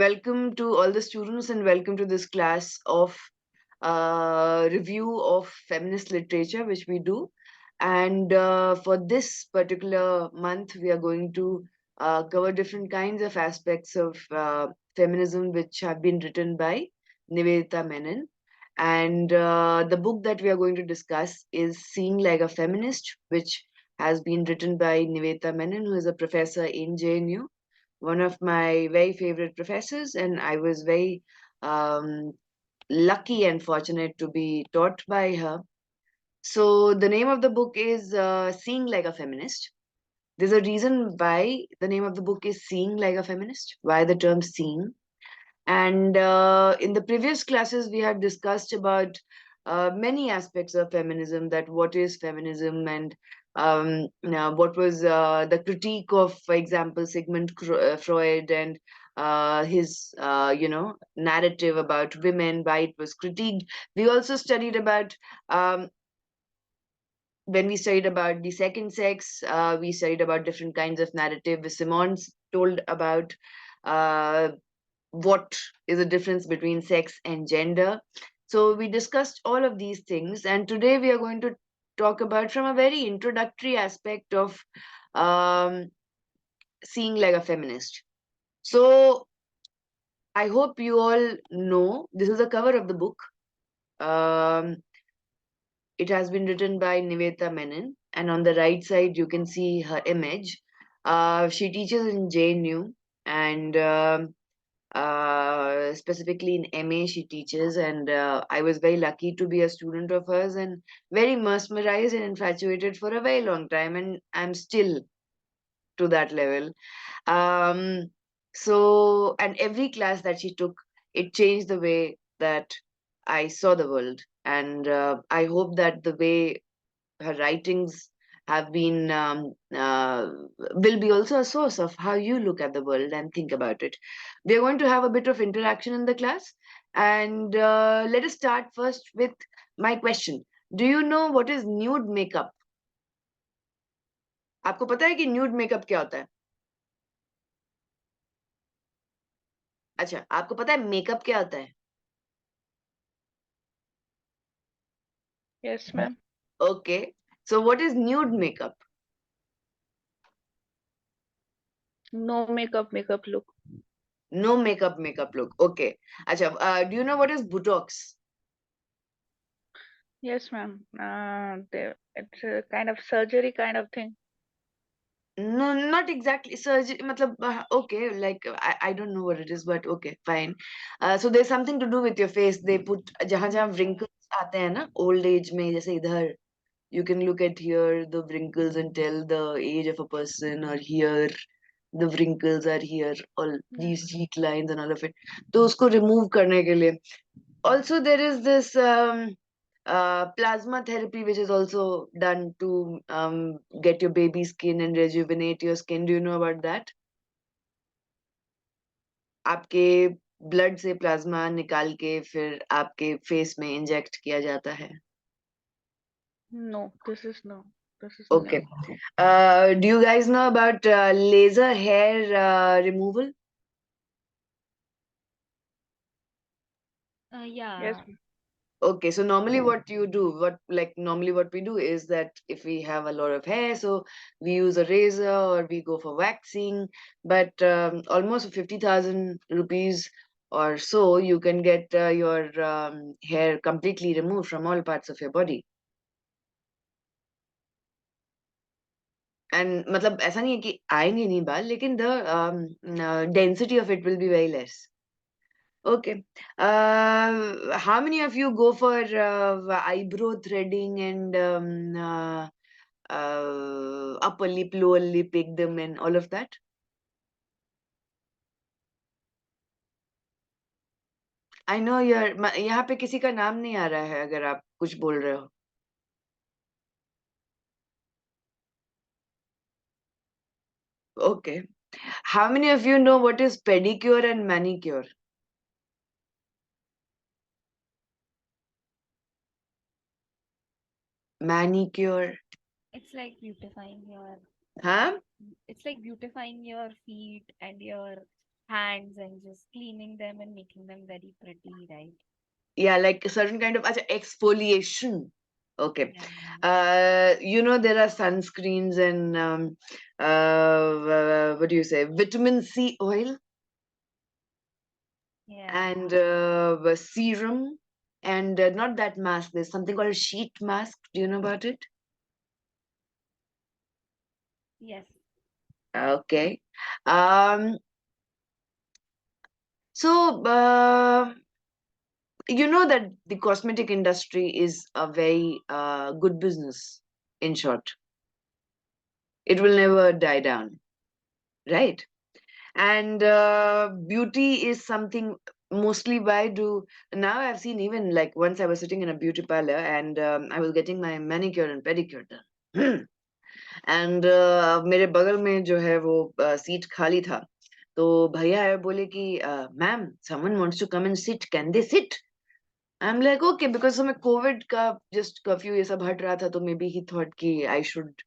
Welcome to all the students and welcome to this class of review of feminist literature, which we do. And for this particular month, we are going to cover different kinds of aspects of feminism, which have been written by Nivedita Menon. And the book that we are going to discuss is Seeing Like a Feminist, which has been written by Nivedita Menon, who is a professor in JNU, one of my very favorite professors, and I was very um, lucky and fortunate to be taught by her. So, the name of the book is Seeing Like a Feminist. There's a reason why the name of the book is Seeing Like a Feminist, why the term seeing. And in the previous classes, we have discussed about many aspects of feminism, that what is feminism, and now what was the critique of, for example, Freud and his, narrative about women, why it was critiqued. We also studied about, when we studied about the second sex, we studied about different kinds of narrative. Simon's told about uh, what is the difference between sex and gender. So we discussed all of these things, and today we are going to talk about from a very introductory aspect of um, seeing like a feminist. So I hope you all know this is the cover of the book. Um, it has been written by Nivedita Menon, and on the right side you can see her image. She teaches in JNU, and specifically in MA she teaches, and I was very lucky to be a student of hers and very mesmerized and infatuated for a very long time, and I'm still to that level. Um, so, and every class that she took, it changed the way that I saw the world, and I hope that the way her writings have been will be also a source of how you look at the world and think about it. We are going to have a bit of interaction in the class, and let us start first with my question. Do you know what is nude makeup? आपको पता है कि nude makeup क्या होता है? अच्छा, आपको पता है मेकअप क्या होता है? Yes, ma'am. Okay, so what is nude makeup? No makeup look. No makeup look. Okay. अच्छा, do you know what is Botox? Yes, ma'am. It's a kind of surgery kind of thing. No, not exactly surgery. Matlab, okay, like I don't know what it is, but okay, fine. So there's something to do with your face. They put जहाँ जहाँ wrinkles आते हैं ना old age में, जैसे इधर you can look at here the wrinkles and tell the age of a person, or here the wrinkles are here, all these Yes. cheek lines and all of it. तो उसको remove करने के लिए. Also, there is this plasma therapy, which is also done to get your baby skin and rejuvenate your skin. Do you know about that? आपके blood से plasma निकाल के फिर आपके फेस में इंजेक्ट किया जाता है. No, this is no. This is Okay. no. Do you guys know about laser hair removal? Yes. Yeah. Okay, so normally what we do is that if we have a lot of hair, so we use a razor or we go for waxing, but almost 50,000 rupees or so, you can get your hair completely removed from all parts of your body. And मतलब ऐसा नहीं है कि आएंगे नहीं बाल, लेकिन the density of it will be very less. Okay. How many of you go for eyebrow threading and upper lip, lower lip, pick them and all of that? I know यहाँ पे किसी का नाम नहीं आ रहा है अगर आप कुछ बोल रहे हो. Okay. How many of you know what is pedicure and manicure? Manicure. It's like beautifying your Huh? it's like beautifying your feet and your hands and just cleaning them and making them very pretty, right? Yeah, like a certain kind of exfoliation. Okay. Yeah. There are sunscreens and what do you say, vitamin C oil Yeah. and serum and not that mask. There's something called a sheet mask. Do you know about it? Yes. Okay. Um, so you know that the cosmetic industry is a very good business, in short. It will never die down, right? And beauty is something mostly why do now I've seen, even like once I was sitting in a beauty parlor and I was getting my manicure and pedicure done. And मेरे बगल में जो है वो seat खाली था तो भैया है बोले कि ma'am someone wants to come and sit can they sit I am like okay because हमें कोविड का जस्ट कर्फ्यू ये सब हट रहा था तो मे बी ही थॉट कि आई शुड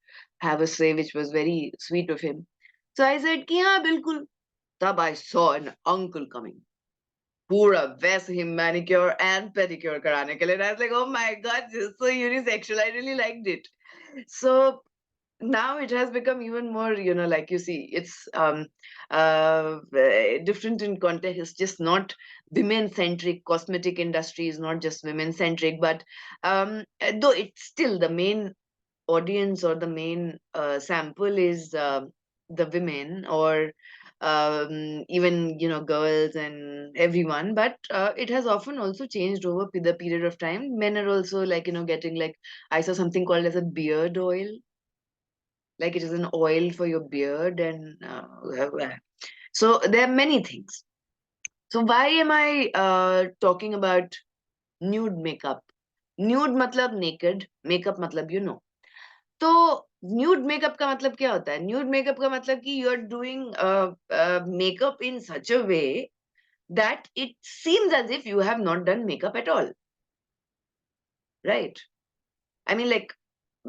हैव अ से which was very sweet of him so I said कि हाँ बिल्कुल तब I saw an uncle coming पूरा वैसे ही मैनिक्योर एंड पेडिक्योर कराने के लिए I was like oh my God this is so unisexual I really liked it so now it has become even more, like you see, it's different in context. It's just not women centric. Cosmetic industry is not just women centric, but though it's still the main audience or the main sample is the women or even girls and everyone, but it has often also changed over the period of time. Men are also like getting, like, I saw something called as a beard oil, like it is an oil for your beard and so there are many things. So why am I talking about nude makeup? Nude matlab naked, makeup matlab तो nude makeup का मतलब क्या होता है? Nude makeup का मतलब कि you are doing makeup in such a way that it seems as if you have not done makeup at all, right? I mean, like,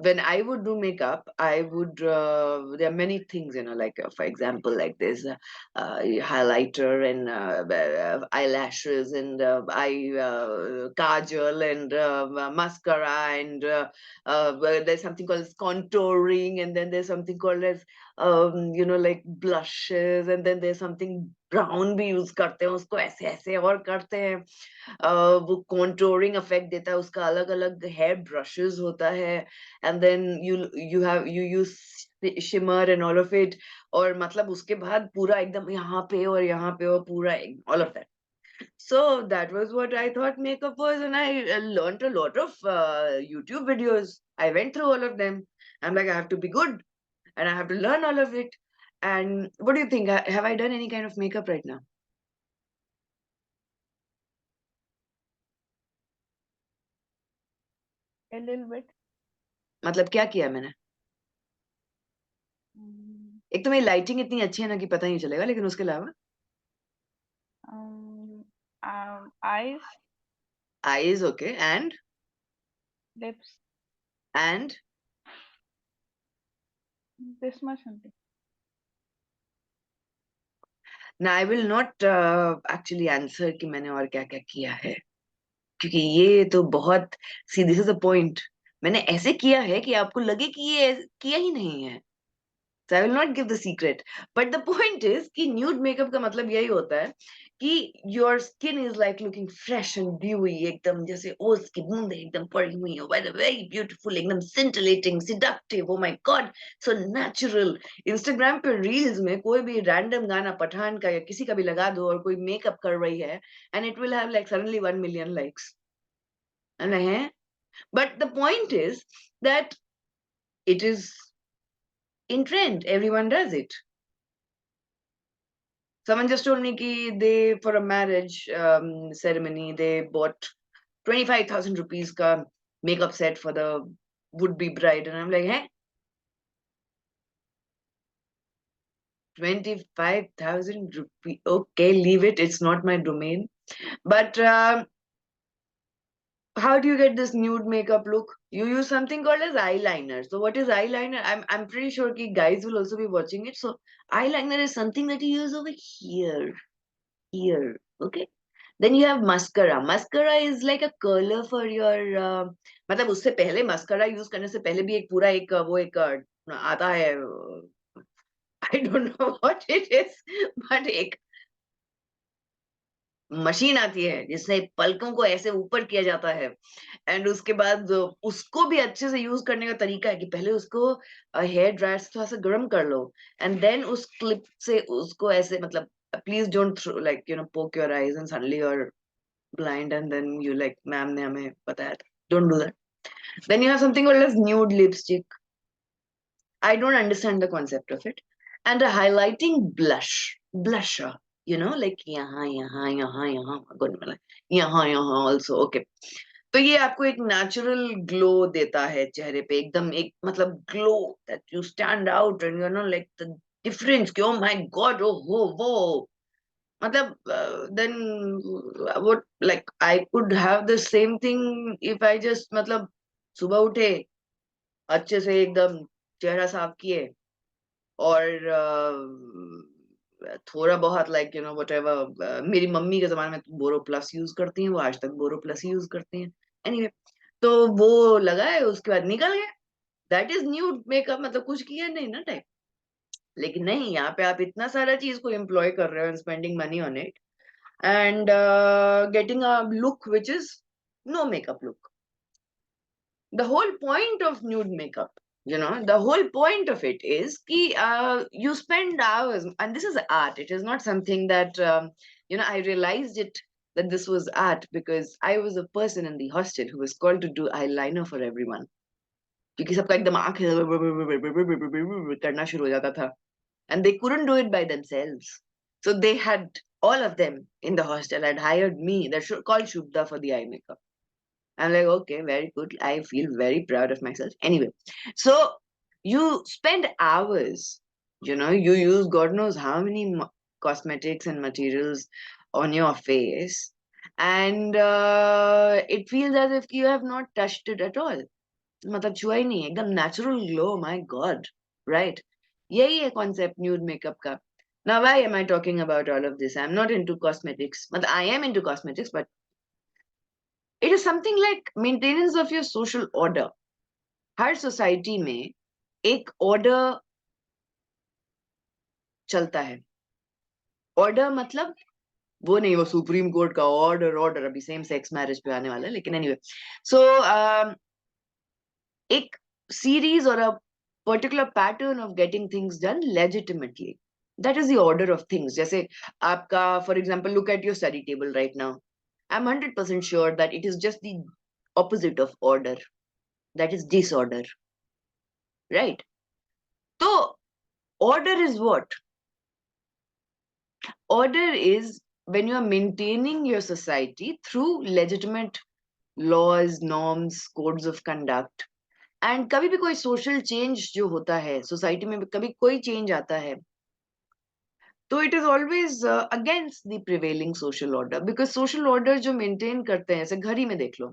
when I would do makeup, I would, there are many things, like, for example, like there's a highlighter and eyelashes and kajal and mascara and there's something called as contouring, and then there's something called as, like blushes, and then there's something brown भी use करते हैं उसको ऐसे ऐसे और करते हैं वो कॉन्टोरिंग इफेक्ट देता है उसका अलग अलग हेयर ब्रशेस होता है and then you use shimmer and all of it और मतलब उसके बाद पूरा एकदम यहाँ पे और पूरा all of that so that was what I thought makeup was, and I learned a lot of YouTube videos. I went through all of them. I'm like, I have to be good and I have to learn all of it. And what do you think? Have I done any kind of makeup right now? A little bit. मतलब क्या किया मैंने? Mm, एक तो मेरी lighting इतनी अच्छी है ना कि पता नहीं चलेगा, लेकिन उसके अलावा um, eyes, eyes, okay, lips, and this much only. now I will not actually answer कि मैंने और क्या क्या किया है, क्योंकि ये तो बहुत, see this is the point, मैंने ऐसे किया है कि आपको लगे कि ये किया ही नहीं है. So I will not give the secret. But the point is कि nude makeup का मतलब यही होता है कि your skin is like looking fresh and dewy, एकदम जैसे ओस की बूंदें एकदम पड़ी हुई हो, by the very beautiful, एकदम scintillating, seductive, oh my god, so natural. Instagram पे reels में कोई भी random गाना पठान का या किसी का भी लगा दो और कोई makeup कर रही है and it will have like suddenly 1 million likes. And but the point is that it is in trend. Everyone does it. Someone just told me ki they, for a marriage ceremony, they bought 25,000 rupees ka makeup set for the would-be bride. And I'm like, hey, 25,000 rupees. Okay, leave it. It's not my domain. But how do you get this nude makeup look? You use something called as eyeliner. So what is eyeliner? I'm pretty sure ki guys will also be watching it. So Eyeliner is something that you use over here, okay? Then you have mascara. Mascara is like a curler for your मतलब उससे पहले mascara use करने से पहले भी एक पूरा एक वो एक आता है I don't know what it is, but एक मशीन आती है जिससे पलकों को ऐसे ऊपर किया जाता है एंड उसके बाद उसको भी अच्छे से यूज करने का तरीका है कि पहले उसको हेयर ड्रायर से थोड़ा सा गर्म कर लो एंड देन उस क्लिप से उसको ऐसे मतलब प्लीज डोंट लाइक पोक your eyes and suddenly your blind and then you like ma'am ने हमें बताया था don't do that. Then you have something called as nude lipstick. I don't understand the concept of it. And a highlighting blusher, like यहाँ also. Okay. तो ये आपको एक natural glow देता है चेहरे पे एकदम एक मतलब glow that you stand out and like the difference कि ओ माय गॉड ओ हो वो मतलब then what like I could have the same thing if I just मतलब सुबह उठे अच्छे से एकदम चेहरा साफ किए और थोड़ा बहुत लाइक व्हाटएवर मेरी मम्मी के जमाने में बोरो प्लस यूज करती हैं वो आज तक बोरो प्लस ही यूज करती हैं एनीवे तो वो लगाए उसके बाद निकल गए दैट इज न्यू मेकअप मतलब कुछ किया नहीं ना टाइप लेकिन नहीं यहाँ पे आप इतना सारा चीज को एम्प्लॉय कर रहे हो and spending money on it and getting a look which is no makeup look. The whole point of nude makeup, the whole point of it is ki, you spend hours, and this is art. It is not something that, I realized it that this was art because I was a person in the hostel who was called to do eyeliner for everyone. क्योंकि सबका एकदम आँख करना शुरू हो जाता था and they couldn't do it by themselves. So they had all of them in the hostel had hired me. They're called Shubda for the eye makeup. I'm like, okay, very good. I feel very proud of myself. Anyway, so you spend hours, you use God knows how many cosmetics and materials on your face, and it feels as if you have not touched it at all. मतलब छुआ ही नहीं एकदम natural glow my God right यही है concept nude makeup का now why am I talking about all of this? I'm not into cosmetics but I am into cosmetics but it is something like maintenance of your social order. Her society में एक order चलता है order मतलब वो नहीं वो supreme court का order order अभी सेम सेक्स मैरिज पे आने वाला है लेकिन एनीवे सो एक series or a particular pattern of getting things done legitimately. That is the order of things. जैसे आपका, for example, look at your study table right now. I'm 100% sure that it is just the opposite of order. That is disorder. Right? So, order is what? Order is when you are maintaining your society through legitimate laws, norms, codes of conduct. And कभी भी कोई social change जो होता है society में कभी कोई change आता है तो it is always against the prevailing social order because social order जो मेंटेन करते हैं जैसे घर ही में देख लो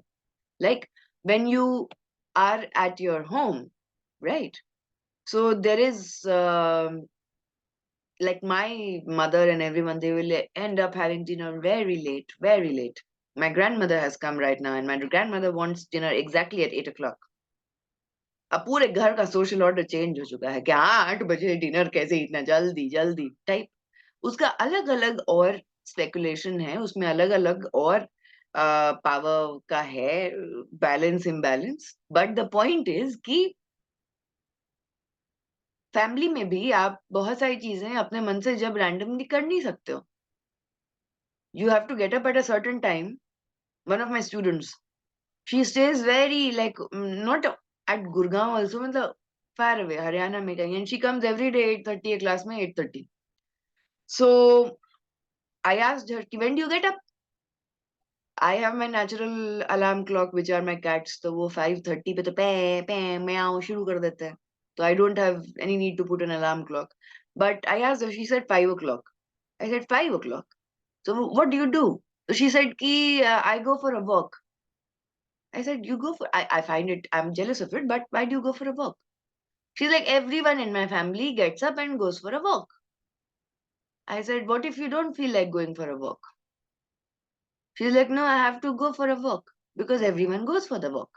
like when you are at your home right so there is like my mother and everyone they will end up having dinner very late. My grandmother has come right now and my grandmother wants dinner exactly at 8 o'clock. अब पूरे घर का social order change हो चुका है कि 8 बजे dinner कैसे इतना जल्दी जल्दी टाइप उसका अलग अलग और स्पेकुलेशन है उसमें अलग अलग और पावर का है balance imbalance but the point is कि फैमिली में भी आप बहुत सारी चीजें अपने मन से जब रैंडमली कर नहीं सकते हो you have to get up at a certain time one of my students she stays very like not at Gurgaon also, मतलब far away, Haryana में कहीं, and she comes every day 8:30 class में 8:30. So I asked her, when do you get up? I have my natural alarm clock, which are my cats. तो वो 5:30 पे तो पे पे म्याऊं शुरू कर देते हैं. So I don't have any need to put an alarm clock. But I asked her, she said 5 o'clock. I said 5 o'clock. So what do you do? So she said कि I go for a walk. I said, you go for, I find it, I'm jealous of it, but why do you go for a walk? She's like, everyone in my family gets up and goes for a walk. I said, what if you don't feel like going for a walk? She's like, no, I have to go for a walk because everyone goes for the walk.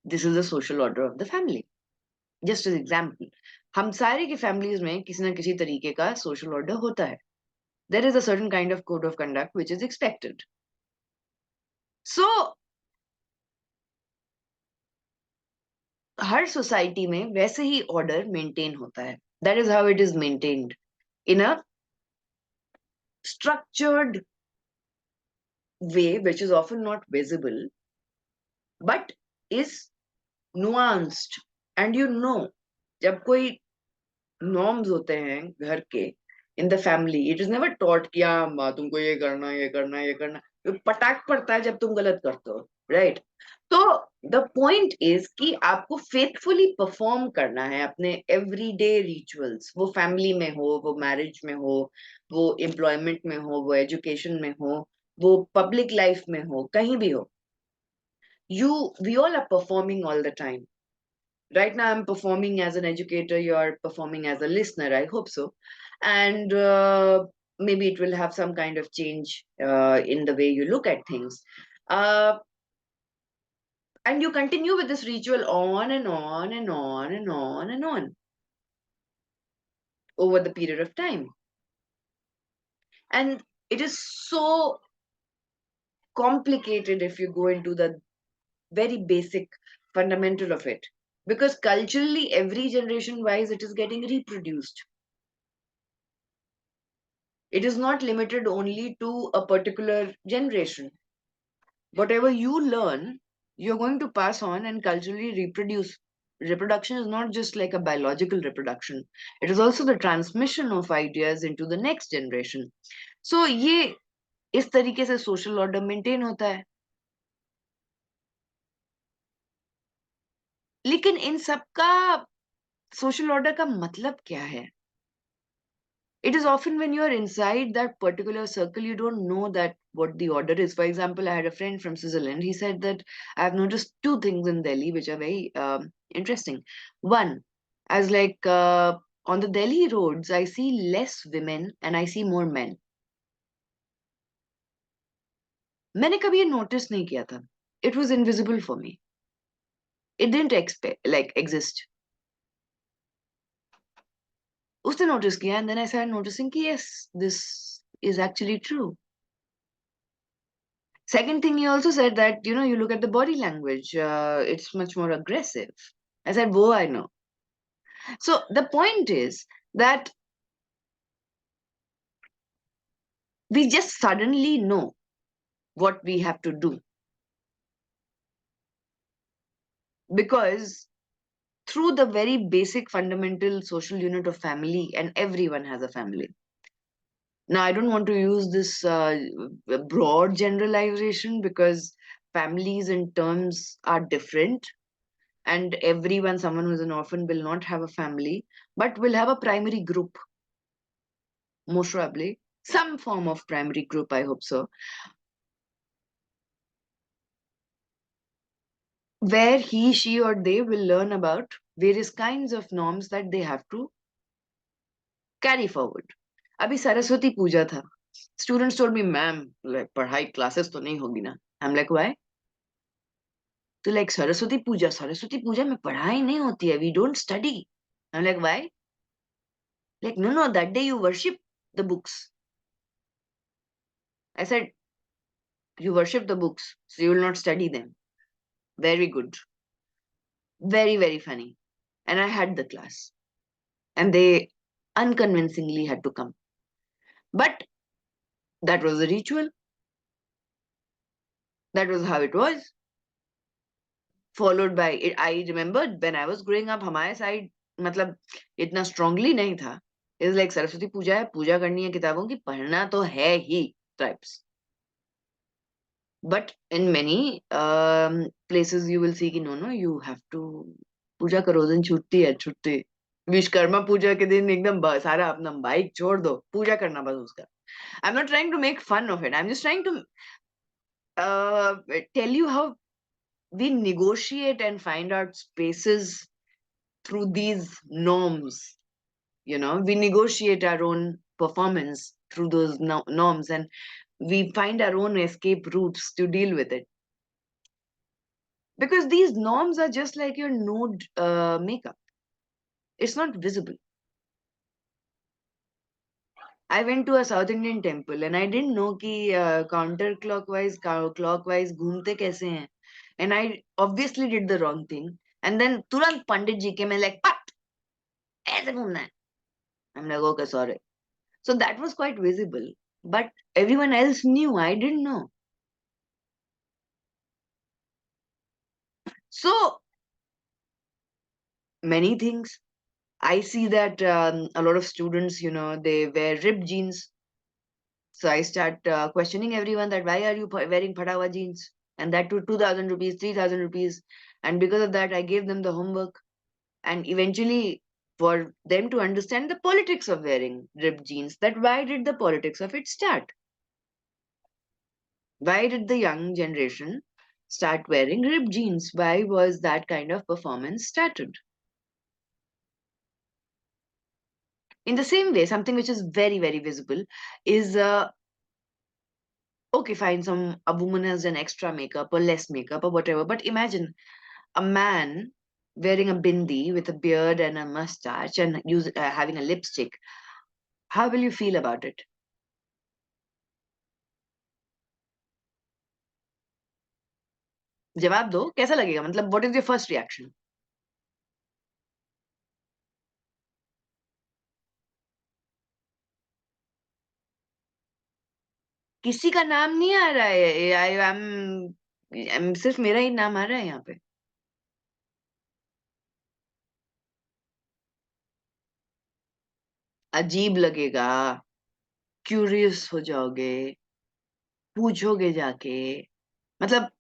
This is the social order of the family. Just as example, हम सारे की families में किसी ना किसी तरीके का social order होता है. There is a certain kind of code of conduct which is expected. So, her society में वैसे ही order maintain होता है. That is how it is maintained in a structured way, which is often not visible, but is nuanced. And you know, जब कोई norms होते हैं घर के in the family, it is never taught कि हाँ माँ तुमको ये करना ये करना ये करना. ये पटाख पड़ता है जब तुम गलत करते हो, right? तो the point is कि आपको faithfully perform करना है अपने everyday rituals. वो family में हो, वो marriage में हो, वो employment में हो, वो education में हो, वो public life में हो, कहीं भी हो. We all are performing all the time. Right now I'm performing as an educator, you're performing as a listener, I hope so. And maybe it will have some kind of change in the way you look at things. And you continue with this ritual on and on and on and on and on over the period of time. And it is so complicated if you go into the very basic fundamental of it, because culturally every generation wise it is getting reproduced. It is not limited only to a particular generation. Whatever you learn, you're going to pass on and culturally reproduce. Reproduction is not just like a biological reproduction, it is also the transmission of ideas into the next generation. So ये इस तरीके से social order maintain होता है. लेकिन इन सब का social order का मतलब क्या है? It is often when you are inside that particular circle, you don't know that what the order is. For example, I had a friend from Switzerland. He said that I've noticed two things in Delhi which are very interesting. One, as like on the Delhi roads, I see less women and I see more men. मैंने कभी ये notice नहीं किया था. It was invisible for me. It didn't exist. उसने notice किया, and then I started noticing कि yes, this is actually true. Second thing, he also said that, you look at the body language, it's much more aggressive. I said, whoa, I know. So the point is that we just suddenly know what we have to do. Because through the very basic fundamental social unit of family, and everyone has a family. Now, I don't want to use this broad generalization because families and terms are different. And everyone, someone who's an orphan will not have a family, but will have a primary group. Most probably. Some form of primary group, I hope so. Where he, she, or they will learn about various kinds of norms that they have to carry forward. Abhi Saraswati Puja tha. Students told me, ma'am, like, padhai classes to nahi hogi na. I'm like, why? So like Saraswati Puja mein padhai nahi hoti hai. We don't study. I'm like, why? Like, no, that day you worship the books. I said, you worship the books, so you will not study them. Very good. Very, very funny. And I had the class. And they unconvincingly had to come. But that was the ritual. That was how it was. Followed by it. I remembered when I was growing up, हमारे side मतलब इतना strongly नहीं था. It was like Saraswati पूजा है, पूजा करनी है किताबों की, पढ़ना तो है ही types. But in many places you will see कि no, you have to पूजा करो, उस दिन छुट्टी है, छुट्टी. विश्वकर्मा पूजा के दिन एकदम सारा अपना बाइक छोड़ दो, पूजा करना बस उसका. I'm not trying to make fun of it. I'm just trying to tell you how we negotiate and find out spaces through these norms. We negotiate our own performance through those norms, and we find our own escape routes to deal with it. Because these norms are just like your nude makeup. It's not visible. I went to a South Indian temple and I didn't know कि counterclockwise, clockwise घूमते कैसे हैं. And I obviously did the wrong thing. And then तुरंत पंडित जी के मैं like, pat! ऐसे घूमना है. I'm like, okay, sorry. So that was quite visible. But everyone else knew. I didn't know. So many things. I see that a lot of students, they wear ripped jeans. So I start questioning everyone that why are you wearing padawa jeans? And that to 2,000 rupees, 3,000 rupees. And because of that, I gave them the homework. And eventually, for them to understand the politics of wearing ripped jeans, that why did the politics of it start? Why did the young generation start wearing ripped jeans? Why was that kind of performance started? In the same way, something which is very, very visible is okay, fine, a woman has an extra makeup or less makeup or whatever, but imagine a man wearing a bindi with a beard and a mustache and having a lipstick. How will you feel about it? जवाब दो, कैसा लगेगा? मतलब what is your first reaction? किसी का नाम नहीं आ रहा है. सिर्फ मेरा ही नाम आ रहा है यहाँ पे. अजीब लगेगा, क्यूरियस हो जाओगे, पूछोगे जाके. मतलब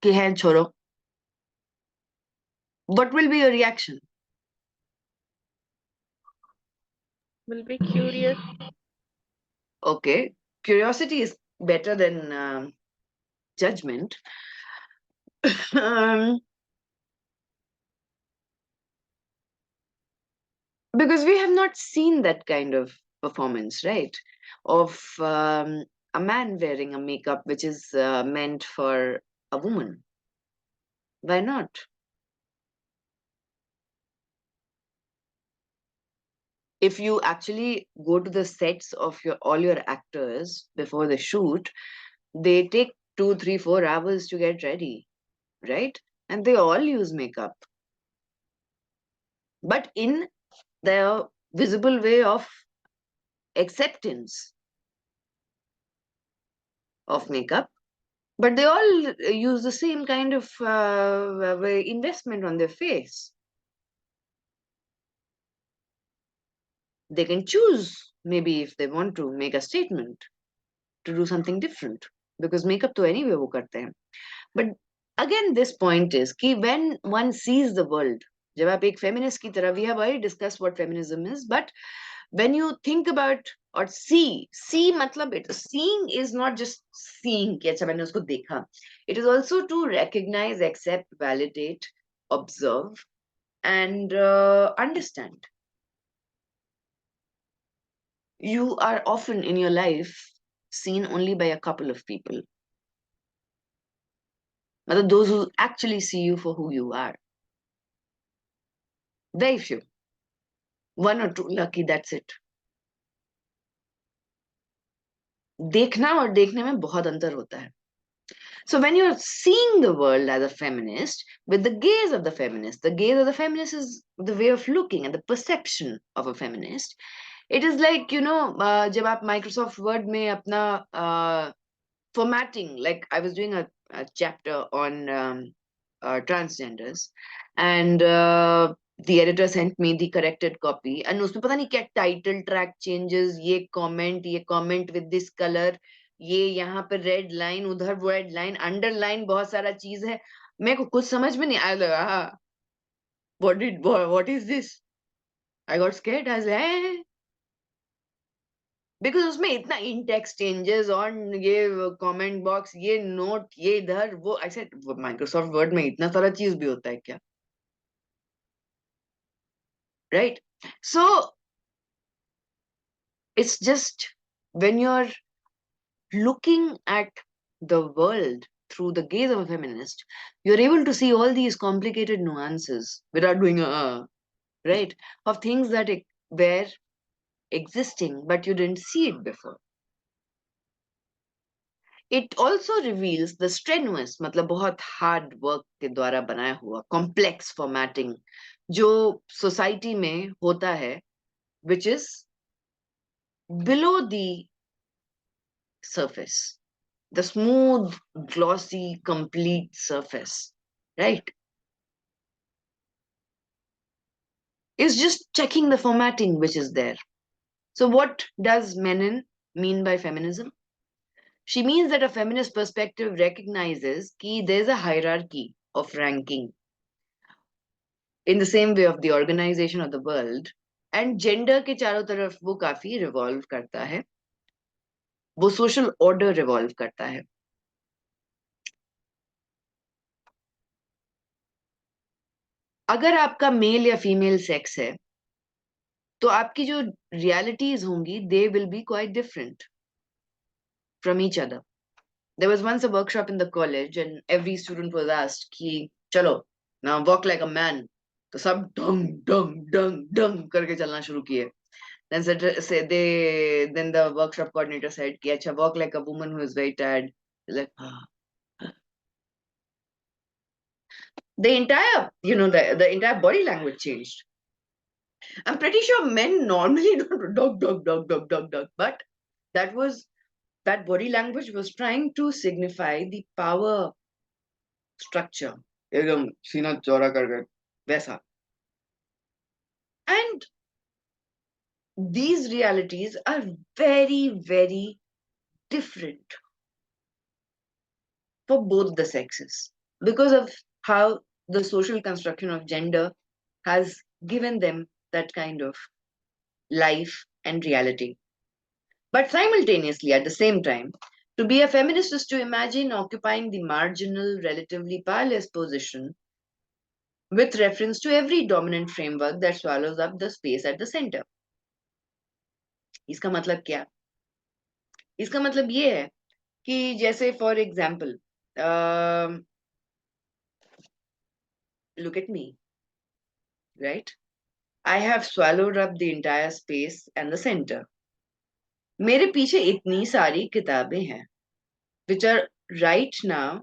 कि है छोड़ो. What will be your reaction? Will be curious. Okay, curiosity is better than judgment. um, because we have not seen that kind of performance, right? Of a man wearing a makeup which is meant for a woman. Why not? If you actually go to the sets of all your actors before the shoot, they take 2, 3, 4 hours to get ready, right? And they all use makeup. But in the visible way of acceptance of makeup, but they all use the same kind of investment on their face. They can choose, maybe if they want to make a statement, to do something different, because makeup to anyway wo karte hain. But again, this point is कि when one sees the world, जब आप एक feminist की तरह, we have already discussed what feminism is, but when you think about or see मतलब seeing is not just seeing कि अच्छा मैंने उसको देखा. It is also to recognize, accept, validate, observe, and understand. You are often in your life seen only by a couple of people. मतलब those who actually see you for who you are. Very few. One or two lucky, that's it. देखना और देखने में बहुत अंतर होता है. So when you're seeing the world as a feminist, with the gaze of the feminist, the gaze of the feminist is the way of looking and the perception of a feminist. It is like, जब आप Microsoft Word में अपना formatting, like I was doing a chapter on transgenders, and the editor sent me the corrected copy, and उसमें पता नहीं क्या title track changes, ये comment with this color, ये यहाँ पे red line, उधर red line, underline, बहुत सारा चीज है. मेरे को कुछ समझ में नहीं आया. लगा what is this? I got scared. I was like, because उसमें इतना इन टेक्स्ट चेंजेस और ये कमेंट बॉक्स, ये नोट, ये इधर वो. आई सेड माइक्रोसॉफ्ट वर्ड में इतना सारा चीज भी होता है क्या? right? So it's just when you're looking at the world through the gaze of a feminist, you're able to see all these complicated nuances without doing right, of things that were existing but you didn't see it before. It also reveals the strenuous, मतलब बहुत hard work के द्वारा बनाया हुआ complex formatting जो society में होता है, which is below the surface, the smooth, glossy, complete surface, right? Is just checking the formatting which is there. So what does Menon mean by feminism? She means that a feminist perspective recognizes that there's a hierarchy of ranking in the same way of the organization of the world, and gender के चारों तरफ वो काफी revolve करता है, वो social order revolve करता है. अगर आपका मेल या फीमेल सेक्स है तो आपकी जो रियलिटीज होंगी they will be quite different from each other. There was once a workshop in the college and every student was asked कि चलो now walk like a man. तो सब डंग डंग डंग डंग करके चलना शुरू किए. Then the workshop coordinator said कि अच्छा walk like a woman who is very tired. Like the entire the entire body language changed. I'm pretty sure men normally don't dog dog dog dog dog dog, but that body language was trying to signify the power structure. एकदम सीना चौड़ा करके वैसा. And these realities are very, very different for both the sexes because of how the social construction of gender has given them that kind of life and reality. But simultaneously, at the same time, to be a feminist is to imagine occupying the marginal, relatively powerless position with reference to every dominant framework that swallows up the space at the center. इसका मतलब क्या? इसका मतलब ये है कि जैसे for example look at me, right? I have swallowed up the entire space and the center. मेरे पीछे इतनी सारी किताबें हैं which are right now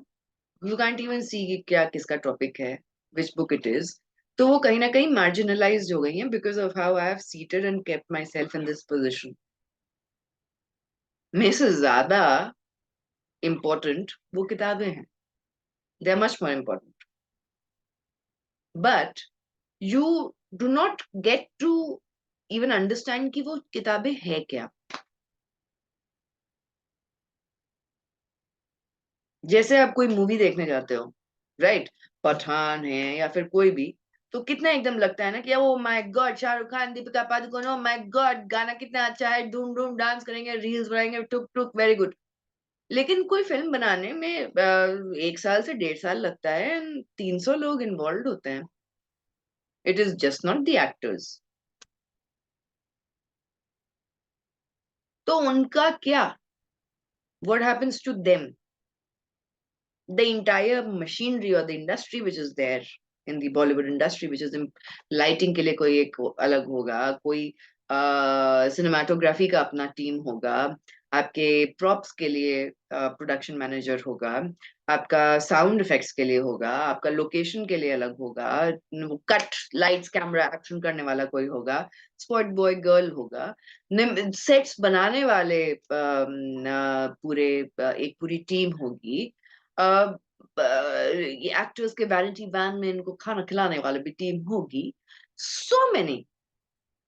you can't even see कि क्या किसका टॉपिक है, which book it is. तो वो कहीं ना कहीं marginalized हो गई हैं because of how I have seated and kept myself in this position. मेरे से ज्यादा important वो किताबें हैं. They are much more important. But you do not get to even understand कि वो किताबें है क्या. जैसे आप कोई मूवी देखने जाते हो, राइट? पठान है या फिर कोई भी, तो कितना एकदम लगता है ना कि oh my God Shahrukh Khan, Deepika Padukone, O my God गाना कितना अच्छा है, धूम धूम डांस करेंगे, रील्स बनाएंगे, टुक टुक, वेरी गुड. लेकिन कोई फिल्म बनाने में 1 साल से 1.5 साल लगता है, 300 लोग इन्वॉल्व होते हैं. It is just not the actors. तो उनका क्या? What happens to them? The entire machinery or the industry which is there in the Bollywood industry, which is in lighting के लिए कोई एक अलग होगा, कोई cinematography का अपना टीम होगा, आपके props के लिए production manager होगा, आपका sound effects के लिए होगा, आपका location के लिए अलग होगा, cut lights camera action करने वाला कोई होगा, spot boy girl होगा, sets बनाने वाले पूरे एक पूरी टीम होगी, एक्टर्स के वैनिटी वैन में इनको खाना खिलाने वाले भी टीम होगी. So many,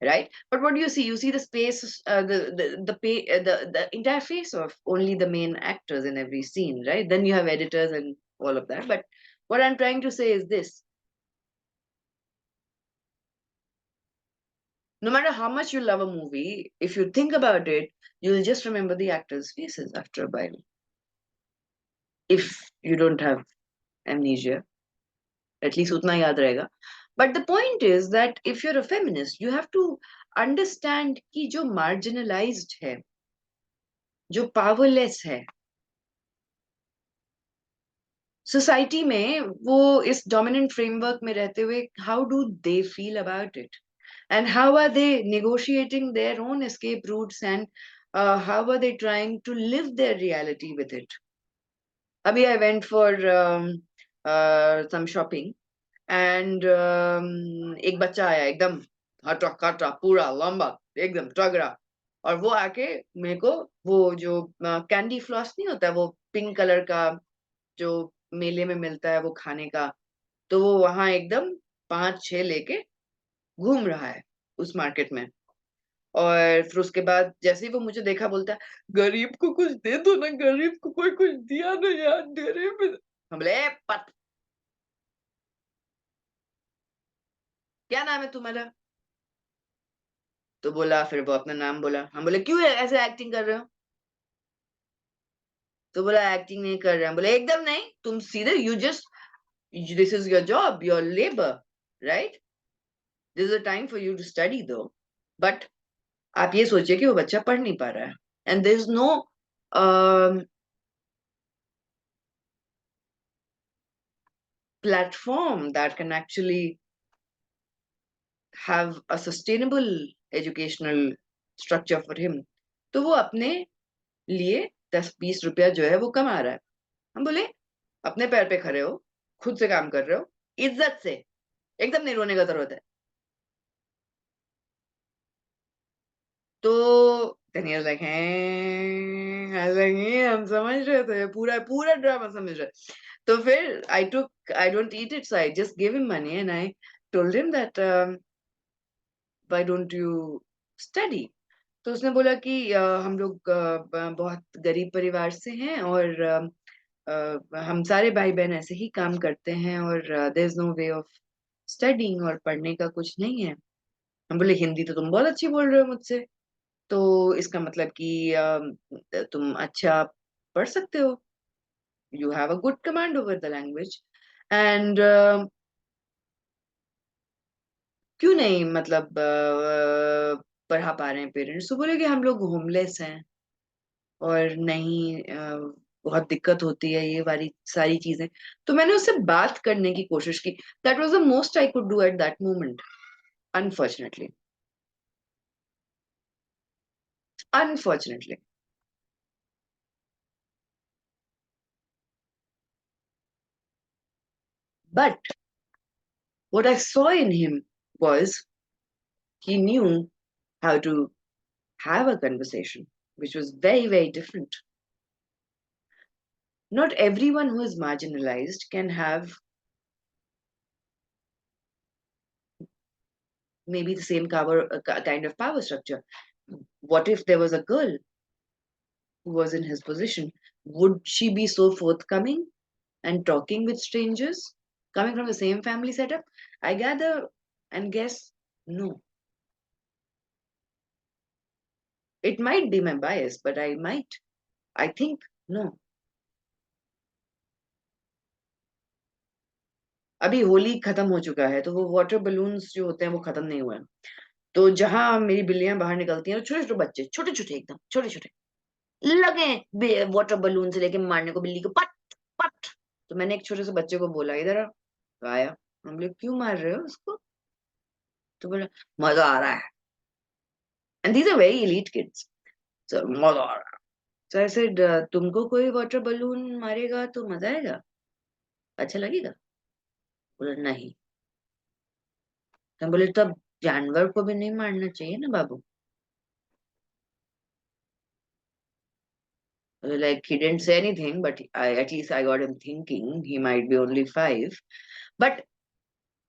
right? But what do you see? You see the space, the entire face of only the main actors in every scene, right? Then you have editors and all of that. But what I'm trying to say is this: no matter how much you love a movie, if you think about it, you'll just remember the actors' faces after a while. If you don't have amnesia, at least उतना याद रहेगा. But the point is that if you're a feminist, you have to understand कि जो marginalized है, जो powerless है, society में वो इस dominant framework में रहते हुए, how do they feel about it? And how are they negotiating their own escape routes, and how are they trying to live their reality with it? Abhi I went for some shopping, and एक बच्चा आया एकदम हटा कटा पूरा लंबा एकदम तगड़ा, और वो आके मेरे को वो जो कैंडी फ्लॉस नहीं होता, वो पिंक कलर का जो मेले में मिलता है वो खाने का, तो वो वहां एकदम 5-6 लेके घूम रहा है उस मार्केट में। और फिर उसके बाद जैसे ही वो मुझे देखा बोलता है, गरीब को कुछ दे दो ना, गरीब को कोई कुछ दिया ना यार, गरीब। हम बोले "ए, पट, क्या नाम है तुम्हारा"? तो बोला, फिर वो अपना नाम बोला। हम बोले क्यों ऐसे एक्टिंग कर रहे हो? तो बोला एक्टिंग नहीं कर रहे। हम बोले एकदम नहीं, तुम सीधे you just, this is your job, your labour, right? This is a time for you to study though, but आप ये सोचिए कि वो बच्चा पढ़ नहीं पा रहा है, and there is no platform that can actually have a sustainable educational structure for him. तो वो अपने लिए 10-20 रुपया जो है वो कमा रहा है। हम बोले अपने पैर पे खड़े हो, खुद से काम कर रहे हो, इज्जत से, एकदम नहीं रोने का जरूरत है। तो then he was like, हैं, I was like, हम समझ रहे थे, पूरा पूरा ड्रामा समझ रहे। तो फिर I don't eat it, so I just gave him money and I told him that why don't you study? तो उसने बोला कि हम लोग बहुत गरीब परिवार से हैं, और हम सारे भाई बहन ऐसे ही काम करते हैं, और there is no way of studying, और पढ़ने का कुछ नहीं है। हम बोले हिंदी तो तुम बहुत अच्छी बोल रहे हो मुझसे, तो इसका मतलब कि तुम अच्छा पढ़ सकते हो, you have a good command over the language, and क्यों नहीं मतलब पढ़ा पा रहे हैं पेरेंट्स? तो बोले कि हम लोग होमलेस हैं, और नहीं बहुत दिक्कत होती है ये वाली सारी चीजें। तो मैंने उससे बात करने की कोशिश की। That was the most I could do at that moment, unfortunately, unfortunately. But what I saw in him was he knew how to have a conversation, which was very, very different. Not everyone who is marginalized can have maybe the same kind of power structure. What if there was a girl who was in his position? Would she be so forthcoming and talking with strangers coming from the same family setup? I gather and guess no. It might be my bias, but I think no. अभी होली खत्म हो चुका है, तो वो water balloons जो होते हैं वो खत्म नहीं हुए हैं। तो जहां मेरी बिल्लियां बाहर निकलती हैं, छोटे छोटे बच्चे, छोटे छोटे एकदम छोटे छोटे, लगे वाटर बलून से लेके मारने को बिल्ली को, पट पट। तो मैंने एक छोटे से बच्चे को बोला, इधर आ। तो आया। हम बोले क्यों मार रहे हो उसको? तो बोला मजा आ रहा है, and these are very elite kids, so मजा आ रहा है। So I said, तुमको कोई वाटर बलून मारेगा तो मजा आएगा, अच्छा लगेगा? बोला नहीं। तो हम बोले तब जानवर को भी नहीं मारना चाहिए ना बाबू? Like he didn't say anything, but at least I got him thinking. He might be only 5, but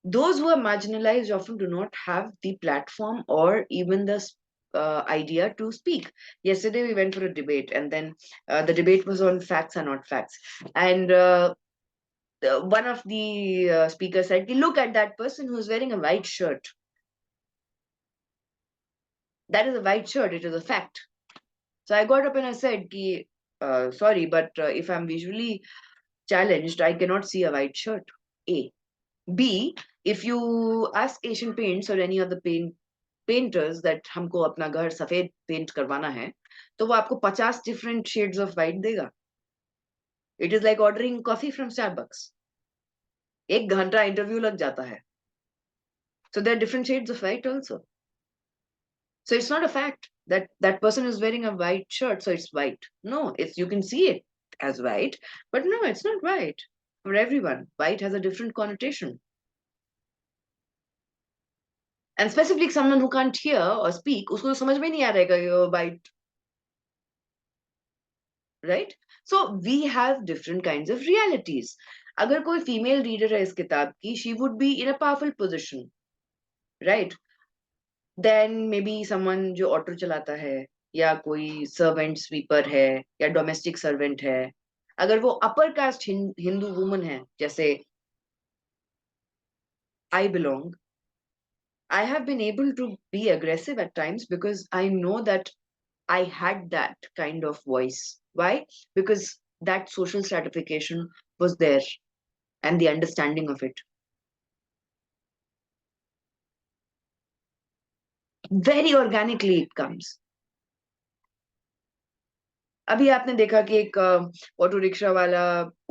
those who are marginalized often do not have the platform or even the idea to speak. Yesterday we went for a debate, and then the debate was on facts are not facts, and one of the speakers said, "Look at that person who's wearing a white shirt. That is a white shirt. It is a fact." So I got up and I said, "Sorry, but if I'm visually challenged, I cannot see a white shirt. A. B, if you ask Asian Paints or any other painters that हमको अपना घर सफेद paint करवाना है, तो वो आपको 50 different shades of white देगा. It is like ordering coffee from Starbucks. 1 घंटा इंटरव्यू लग जाता है. So there are different shades of white also. So it's not a fact that that person is wearing a white shirt, so it's white. No, it's, you can see it as white, but no, it's not white. For everyone, white has a different connotation. And specifically someone who can't hear or speak, उसको समझ में नहीं आ रहेगा ये white, right? So we have different kinds of realities. अगर कोई female reader है इस किताब की, she would be in a powerful position, right? Then maybe someone जो ऑटो चलाता है, या कोई सर्वेंट स्वीपर है, या डोमेस्टिक सर्वेंट है, अगर वो अपर कास्ट हिंदू वुमन है, जैसे I belong, I have been able to be aggressive at times because I know that I had that kind of voice. Why? Because that social stratification was there and the understanding of it. Very organically it comes. अभी आपने देखा कि एक auto rickshaw वाला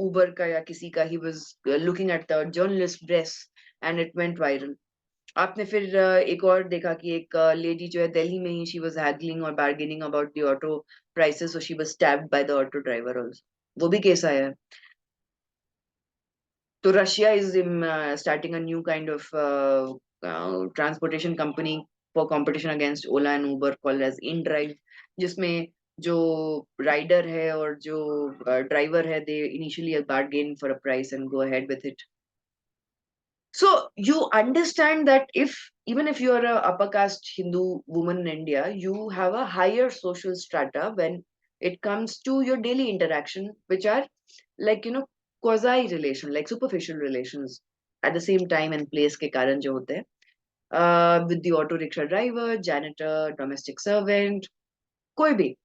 उबर का या किसी का, he was looking at the journalist dress and it went viral. आपने फिर एक और देखा कि एक लेडी जो है दिल्ली में ही, शी वाज हैगलिंग और bargaining about the auto prices, so she was stabbed by the auto driver also. वो भी केस आया है. तो Russia is starting a new kind of transportation company for competition against Ola and Uber called as InDrive, जिसमें जो rider है और जो ड्राइवर है, they initially bargain for a price and go ahead with it. So you understand that even if you're a upper caste Hindu woman in India, you have a higher social strata when it comes to your daily interaction, which are like, quasi relation, like superficial relations at the same time and place के कारण जो होते हैं, with the auto rickshaw driver, janitor, domestic servant, कोई भी.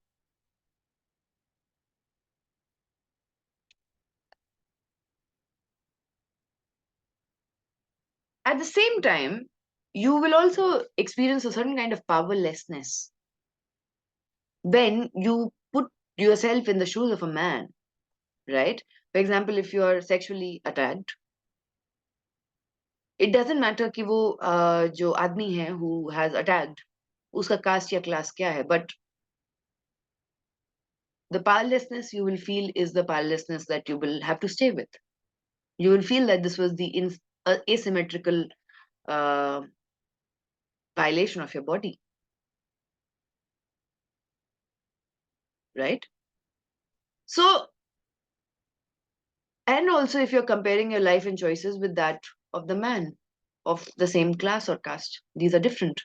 At the same time, you will also experience a certain kind of powerlessness when you put yourself in the shoes of a man, right? For example, if you are sexually attacked, it doesn't matter कि वो जो आदमी है who has attacked, उसका caste या class क्या है, but the powerlessness you will feel is the powerlessness that you will have to stay with. You will feel that this was the asymmetrical uh, violation of your body, right? So, and also if you're comparing your life and choices with that of the man of the same class or caste, these are different.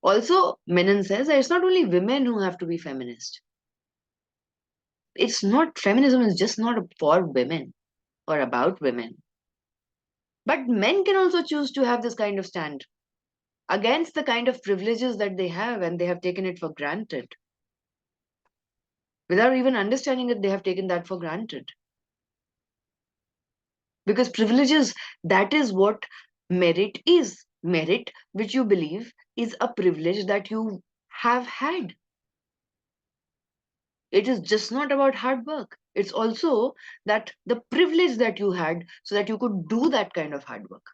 Also, Menon says that it's not only women who have to be feminist. It's not, feminism is just not for women or about women. But men can also choose to have this kind of stand against the kind of privileges that they have, and they have taken it for granted. Without even understanding that they have taken that for granted. Because privileges, that is what merit is. Merit, which you believe is a privilege that you have had. It is just not about hard work. It's also that the privilege that you had so that you could do that kind of hard work.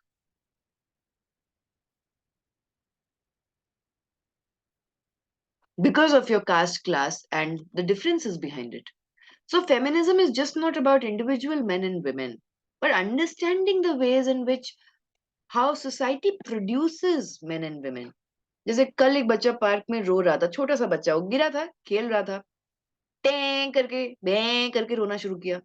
Because of your caste, class, and the differences behind it. So feminism is just not about individual men and women, but understanding the ways in which how society produces men and women. जैसे कल एक बच्चा park में रो रहा था, छोटा सा बच्चा, वो गिरा था, खेल रहा था, टें करके बें करके रोना शुरू किया.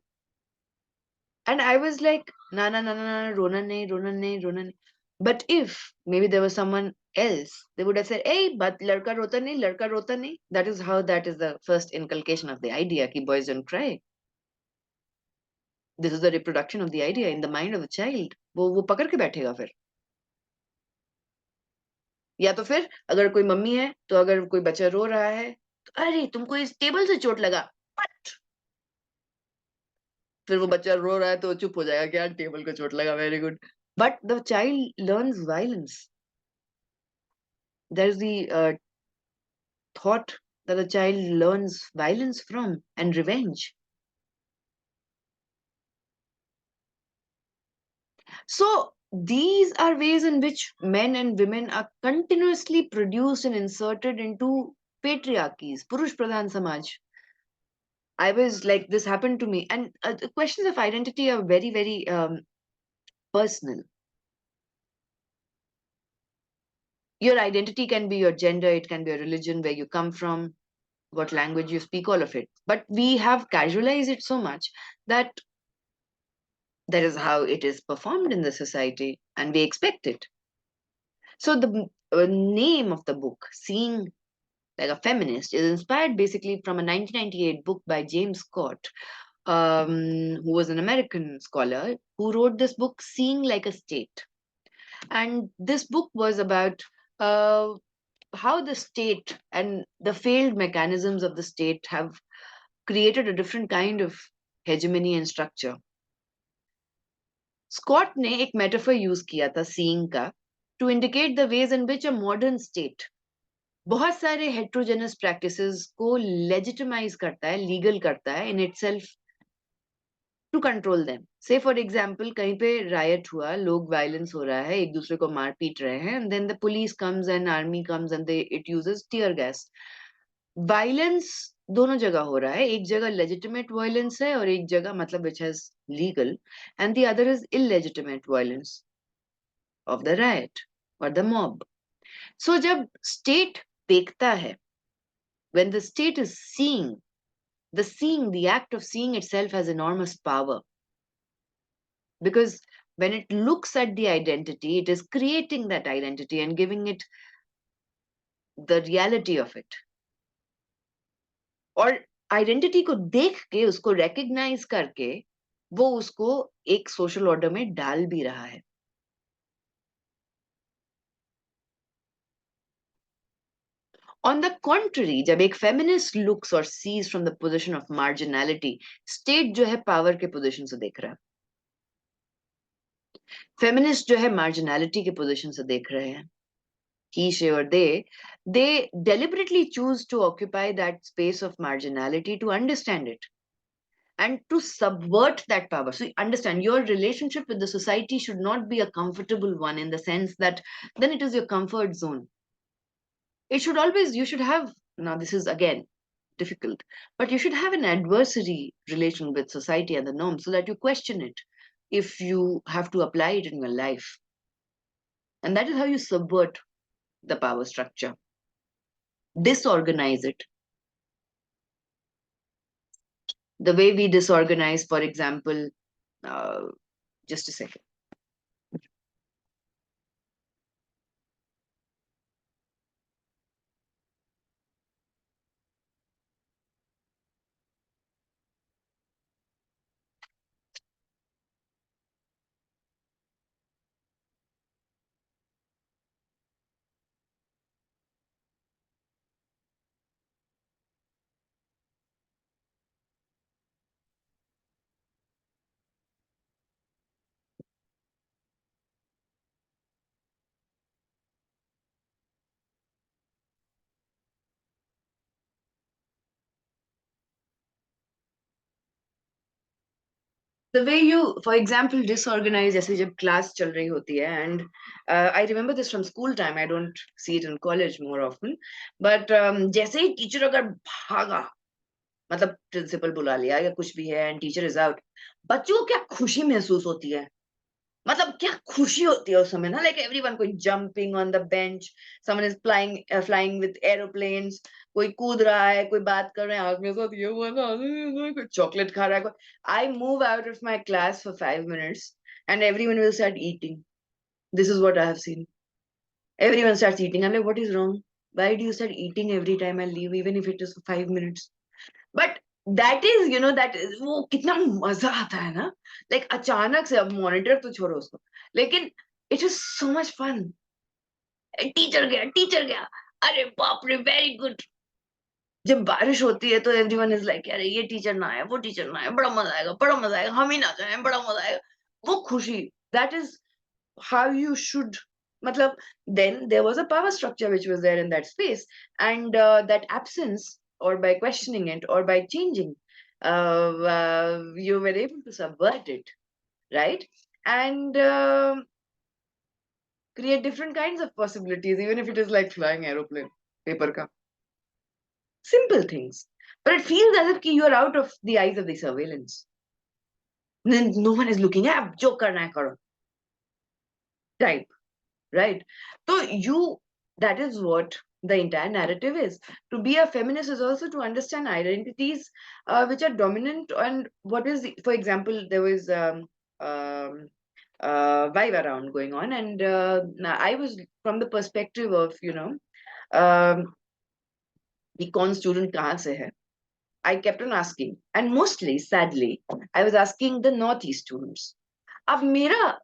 And I was like, na na na na na, रोना नहीं, रोना नहीं, रोना नहीं. But if maybe there was someone else, they would have said, hey, but लड़का रोता नहीं, लड़का रोता नहीं. That is how, that is the first inculcation of the idea कि boys don't cry. This is the reproduction of the idea in the mind of the child. वो पकड़ के बैठेगा फिर. या तो फिर अगर कोई मम्मी है, तो अगर कोई बच्चा रो रहा है, तो अरे तुमको इस टेबल से चोट लगा, फिर वो बच्चा रो रहा है तो चुप हो जाएगा कि यार टेबल को चोट लगा, very good. But the child learns violence. There's the thought that the child learns violence from and revenge. So these are ways in which men and women are continuously produced and inserted into patriarchies, Purush Pradhan Samaj. I was like, this happened to me. And the questions of identity are very, very personal. Your identity can be your gender, it can be a religion, where you come from, what language you speak, all of it. But we have casualized it so much that that is how it is performed in the society and we expect it. So the name of the book, Seeing Like a Feminist, is inspired basically from a 1998 book by James Scott, who was an American scholar who wrote this book, Seeing Like a State. And this book was about how the state and the failed mechanisms of the state have created a different kind of hegemony and structure. Scott ने एक metaphor use किया था seeing का to indicate the ways in which a modern state बहुत सारे heterogeneous practices को legitimise करता है, लीगल करता है in itself to control them. Say for example कहीं पे रायट हुआ, लोग वायलेंस हो रहा है, एक दूसरे को मार पीट रहे हैं, and then the police comes and army comes and they it uses tear gas. Violence दोनों जगह हो रहा है, एक जगह लेजिटिमेट वायलेंस है और एक जगह मतलब which has legal, and the other is illegitimate violence of the riot or the mob. So जब state देखता है, when the state is seeing, the act of seeing itself has enormous power. Because when it looks at the identity, it is creating that identity and giving it the reality of it. और identity को देख के, उसको recognize करके, वो उसको एक social order में डाल भी रहा है. On the contrary, जब एक feminist looks or sees from the position of marginality, state जो है power के position से देख रहा है. Feminist जो है marginality के position से देख रहे हैं. He, she or they deliberately choose to occupy that space of marginality to understand it and to subvert that power. So understand, your relationship with the society should not be a comfortable one in the sense that then it is your comfort zone. It should always, you should have, now this is again difficult, but you should have an adversary relation with society and the norms so that you question it if you have to apply it in your life. And that is how you subvert the power structure, disorganize it. The way we disorganize, for example, just a second. The way you, for example, disorganize, जैसे जब class चल रही होती है, and I remember this from school time. I don't see it in college more often, but जैसे ही teacher अगर भागा, मतलब प्रिंसिपल बुला लिया या कुछ भी है, and teacher is out, बच्चों को क्या खुशी महसूस होती है, मतलब क्या खुशी होती है उस समय ना, like everyone, कोई jumping on the bench, someone is flying with aeroplanes, कोई कूद रहा है, कोई बात कर रहे हैं, आग में साथ ये हुआ ना, कोई चॉकलेट खा रहा है, I move out of my class for 5 minutes and everyone will start eating. This is what I have seen. Everyone starts eating. I'm like, what is wrong? Why do you start eating every time I leave, even if it is for 5 minutes? But that is, that is, वो कितना मजा आता है ना, like अचानक से, अब monitor तो छोड़ो उसको, लेकिन it is so much fun. Teacher गया, अरे बाप रे, very good. जब बारिश होती है तो एवरीवन इज लाइक अरे ये टीचर ना आए, वो टीचर ना आए, बड़ा मजा आएगा, बड़ा मजा आएगा, हम ही ना जाए, बड़ा मजा आएगा। वो खुशी, that is how you should, matlab, then there was a power structure which was there in that space, and that absence, or by questioning it or by changing, you were able to subvert it, right? And create different kinds of possibilities, even if it is like flying aeroplane, paper ka. Simple things, but it feels as if you are out of the eyes of the surveillance. Then no one is looking at jo karna hai karo type, right? So that is what the entire narrative is. To be a feminist is also to understand identities which are dominant, and what is for example, there was um, vibe around going on, and I was from the perspective of, um, the con student kahan se hai. I kept on asking, and mostly, sadly, I was asking the Northeast students. अब मेरा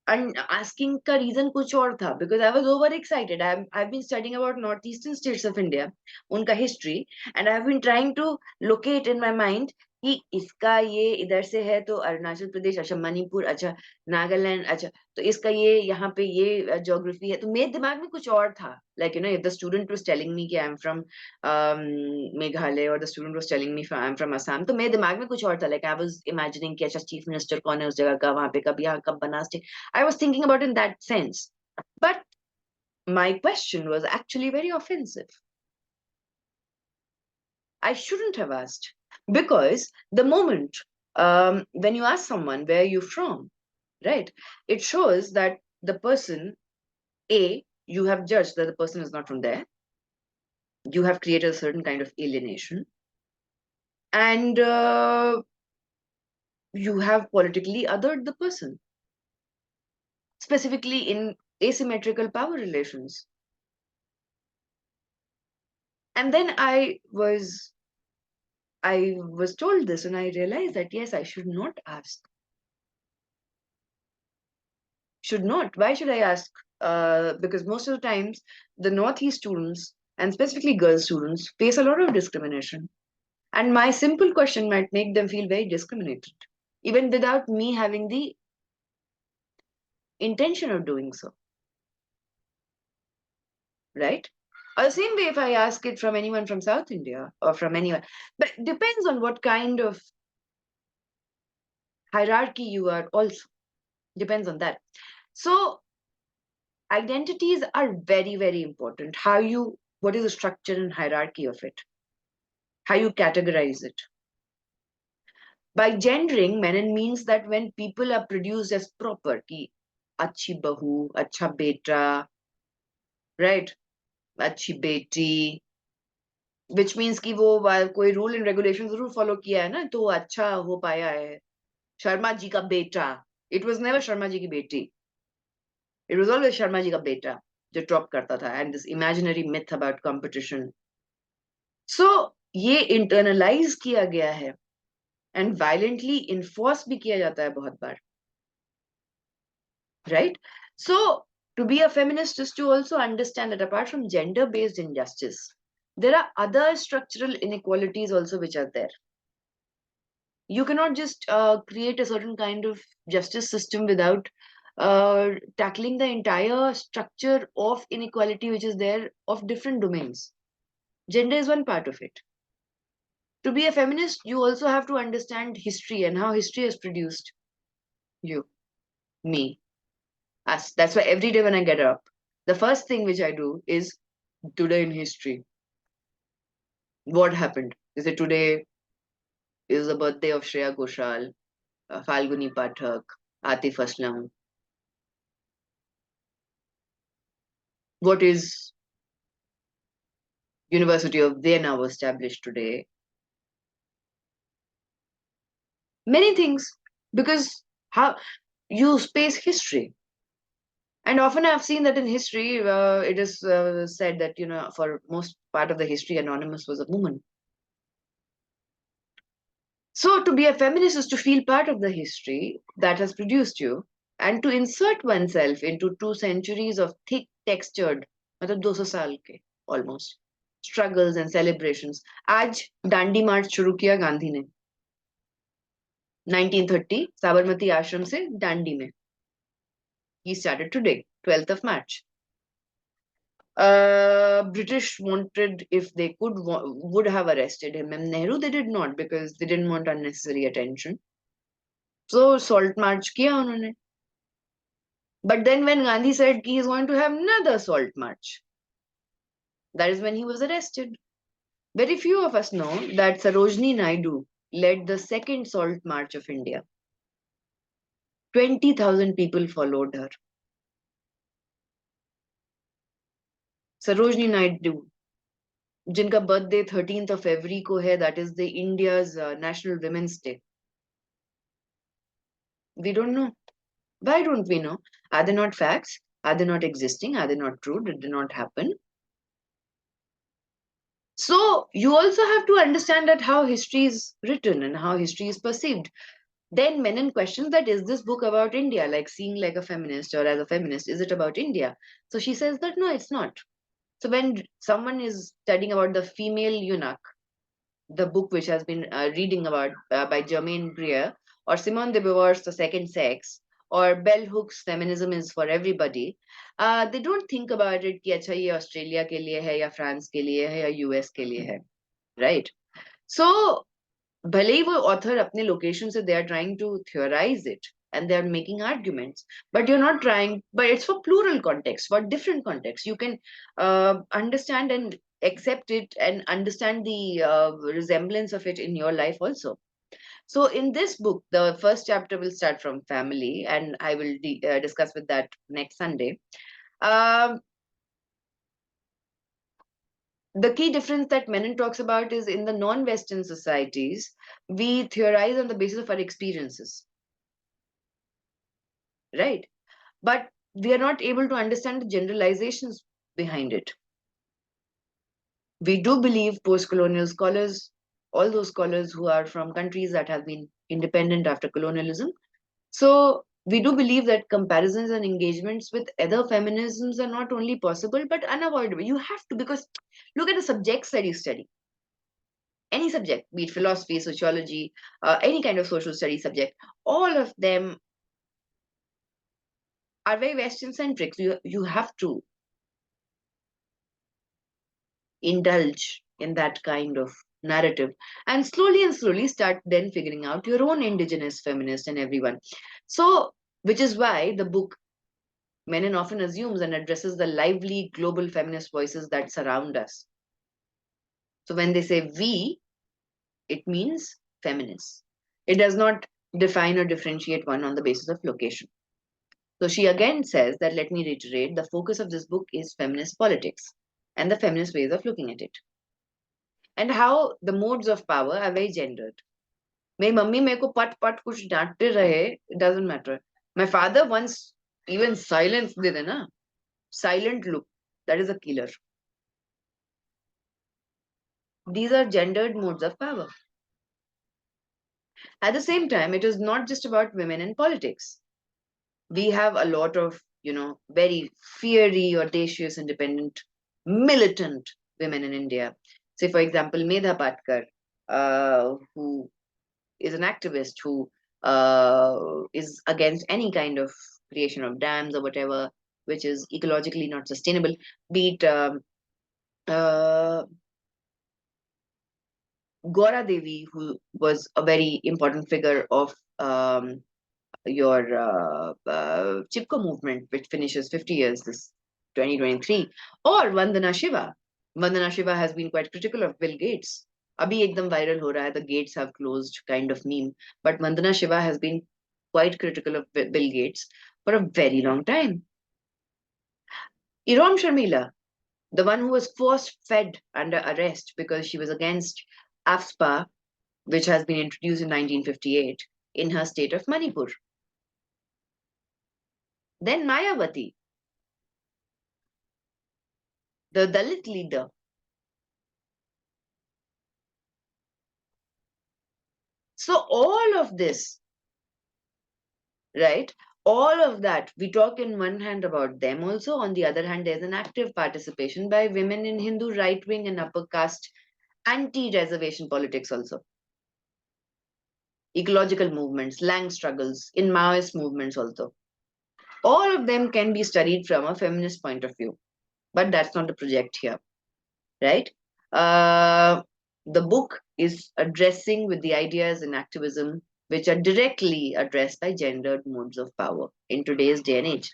asking का reason कुछ और था, because I was over excited. I've been studying about northeastern states of India, उनका history, and I've been trying to locate in my mind कि इसका ये इधर से है तो अरुणाचल प्रदेश, अच्छा मणिपुर, अच्छा नागालैंड, अच्छा तो इसका ये यहाँ पे ये ज्योग्राफी है, तो मेरे दिमाग में कुछ और था, like if the student was telling me कि I'm from Meghalaya, or the student was telling me I'm from Assam, तो मेरे दिमाग में कुछ और था, like I was imagining कि अच्छा चीफ मिनिस्टर कौन है उस जगह का, वहां पे कब यहाँ कब बना state, I was thinking about in that sense, but my question was actually very offensive. I shouldn't have asked, because the moment when you ask someone where you're from, right, it shows that the person, A, you have judged that the person is not from there, you have created a certain kind of alienation, and you have politically othered the person, specifically in asymmetrical power relations. And then I was told this, and I realized that yes, I should not ask. Should not. Why should I ask? Because most of the times, the Northeast students, and specifically girl students, face a lot of discrimination. And my simple question might make them feel very discriminated, even without me having the intention of doing so. Right? Or the same way, if I ask it from anyone from South India or from anyone, but depends on what kind of hierarchy you are, also depends on that. So identities are very, very important. What is the structure and hierarchy of it? How you categorize it. By gendering, Menon means that when people are produced as proper, ki achhi bahu, acha beta, right? Achhi beti, which means कि वो कोई rule and regulation जरूर follow किया है ना, तो अच्छा हो पाया है. शर्मा जी का बेटा, it was never Sharma ji की बेटी, it was always Sharma ji का बेटा जो टॉप करता था, and this imaginary myth about competition. So ये इंटरनलाइज किया गया है, एंड वायलेंटली इन्फोर्स भी किया जाता है बहुत बार, right? So to be a feminist is to also understand that apart from gender based injustice, there are other structural inequalities also which are there. You cannot just create a certain kind of justice system without tackling the entire structure of inequality which is there of different domains. Gender is one part of it. To be a feminist, you also have to understand history and how history has produced you, me, us. That's why every day when I get up, the first thing which I do is today in history. What happened? Is it today is the birthday of Shreya Ghoshal, Falguni Pathak, Atif Aslam? What is University of Vienna was established today? Many things, because how you space history. And often I've seen that in history, it is said that, for most part of the history, Anonymous was a woman. So to be a feminist is to feel part of the history that has produced you, and to insert oneself into 2 centuries of thick textured, मतलब 200 साल के almost, struggles and celebrations. आज दांडी मार्च शुरू किया गांधी ने 1930 साबरमती आश्रम से दांडी में. He started today, 12th of March. British wanted, if they could, would have arrested him. And Nehru, they did not because they didn't want unnecessary attention. So salt march kiya unhone. But then when Gandhi said he is going to have another salt march, that is when he was arrested. Very few of us know that Sarojini Naidu led the second salt march of India. 20,000 people followed her. Sarojini Naidu, जिनका birthday 13th of February को है, that is the India's National Women's Day. We don't know. Why don't we know? Are they not facts? Are they not existing? Are they not true? Did they not happen? So you also have to understand that how history is written and how history is perceived. Then Menon questions that, is this book about India, like Seeing Like a Feminist or As a Feminist? Is it about India? So she says that no, it's not. So when someone is studying about the female eunuch, the book which has been reading about by Germaine Greer, or Simone de Beauvoir's The Second Sex, or Bell Hooks' Feminism is for Everybody, they don't think about it कि अच्छा ये Australia के लिए है या France के लिए है या यूएस के लिए है, right? So भले ही वो author अपने location से they are trying to theorize it and they are making arguments, but you're not trying, but it's for plural context, for different contexts. You can understand and accept it and understand the resemblance of it in your life also. So in this book, the first chapter will start from family, and I will discuss with that next Sunday. The key difference that Menon talks about is in the non-Western societies, we theorize on the basis of our experiences, right? But we are not able to understand the generalizations behind it. We do believe post-colonial scholars, all those scholars who are from countries that have been independent after colonialism. So we do believe that comparisons and engagements with other feminisms are not only possible, but unavoidable. You have to, because look at the subjects that you study. Any subject, be it philosophy, sociology, any kind of social studies subject, all of them are very Western centric. You have to indulge in that kind of narrative and slowly start then figuring out your own indigenous feminist and everyone. So, which is why the book Menon often assumes and addresses the lively global feminist voices that surround us. So when they say we, it means feminists. It does not define or differentiate one on the basis of location. So she again says that, let me reiterate, the focus of this book is feminist politics and the feminist ways of looking at it, and how the modes of power are very gendered. मेरी mummy मेरे को पट पट कुछ डांटते रहे, it doesn't matter. My father once even silence did na, silent look, that is a killer. These are gendered modes of power. At the same time, it is not just about women in politics. We have a lot of, very fiery, audacious, independent, militant women in India. Say, for example, Medha Patkar, who is an activist who is against any kind of creation of dams or whatever, which is ecologically not sustainable, be it Gora Devi, who was a very important figure of your Chipko movement, which finishes 50 years this 2023, or Vandana Shiva. Vandana Shiva has been quite critical of Bill Gates. Abhi ekdam viral ho raha hai, the gates have closed kind of meme. But Vandana Shiva has been quite critical of Bill Gates for a very long time. Iram Sharmila, the one who was force fed under arrest because she was against AFSPA, which has been introduced in 1958 in her state of Manipur. Then Mayawati, the Dalit leader. So all of this, right? All of that, we talk in one hand about them also. On the other hand, there's an active participation by women in Hindu right wing and upper caste anti reservation politics also. Ecological movements, land struggles, in Maoist movements also. All of them can be studied from a feminist point of view, but that's not the project here, right? Uh, the book is addressing with the ideas and activism which are directly addressed by gendered modes of power in today's day and age.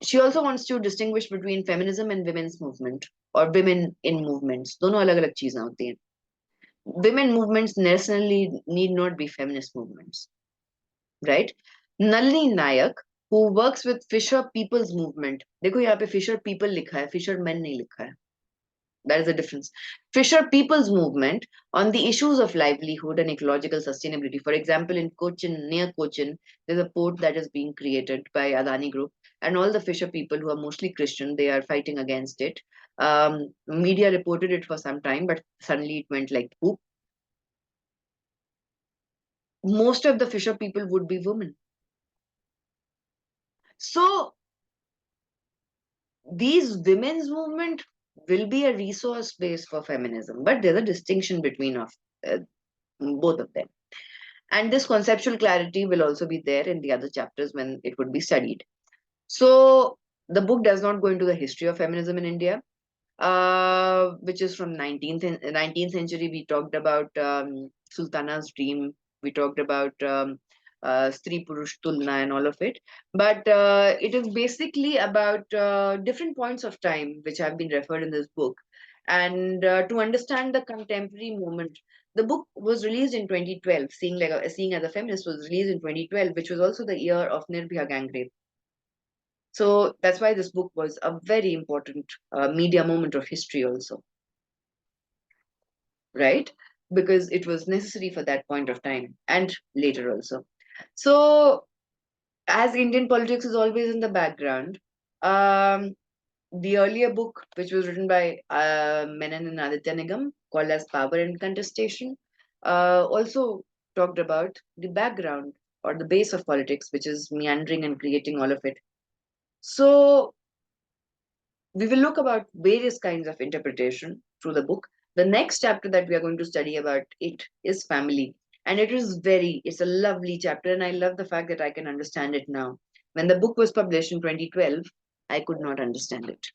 She also wants to distinguish between feminism and women's movement or women in movements. दोनों अलग-अलग चीजें होती हैं. Women movements necessarily need not be feminist movements, right? Nalini Nayak, who works with Fisher People's Movement. देखो यहाँ पे Fisher People लिखा है, Fisher Men नहीं लिखा है. That is the difference. Fisher People's Movement on the issues of livelihood and ecological sustainability. For example, in Cochin, near Cochin, there's a port that is being created by Adani Group, and all the Fisher people who are mostly Christian, they are fighting against it. Media reported it for some time, but suddenly it went like poop. Most of the Fisher people would be women. So these women's movement will be a resource base for feminism, but there's a distinction between both of them. And this conceptual clarity will also be there in the other chapters when it would be studied. So the book does not go into the history of feminism in India, which is from 19th century. We talked about Sultana's dream. We talked about Stri Purush Tulna and all of it. But it is basically about different points of time which have been referred in this book. And to understand the contemporary moment, the book was released in 2012. Seeing as a feminist was released in 2012, which was also the year of Nirbhaya gang rape. So that's why this book was a very important media moment of history also, right? Because it was necessary for that point of time and later also. So as Indian politics is always in the background, the earlier book, which was written by Menon and Aditya Nigam, called as Power and Contestation, also talked about the background or the base of politics, which is meandering and creating all of it. So we will look about various kinds of interpretation through the book. The next chapter that we are going to study about it is family. And it's a lovely chapter. And I love the fact that I can understand it now. When the book was published in 2012, I could not understand it.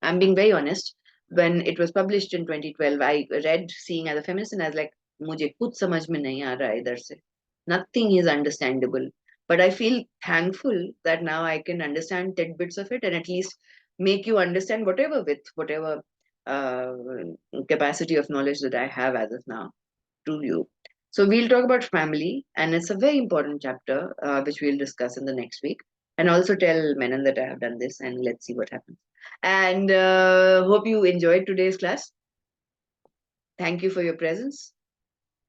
I'm being very honest. When it was published in 2012, I read Seeing as a Feminist and I was like, मुझे कुछ समझ में नहीं आ रहा है इधर से. Nothing is understandable. But I feel thankful that now I can understand tidbits of it and at least make you understand whatever capacity of knowledge that I have as of now to you. So we'll talk about family, and it's a very important chapter which we'll discuss in the next week. And also tell Menon that I have done this, and let's see what happens. And hope you enjoyed today's class. Thank you for your presence.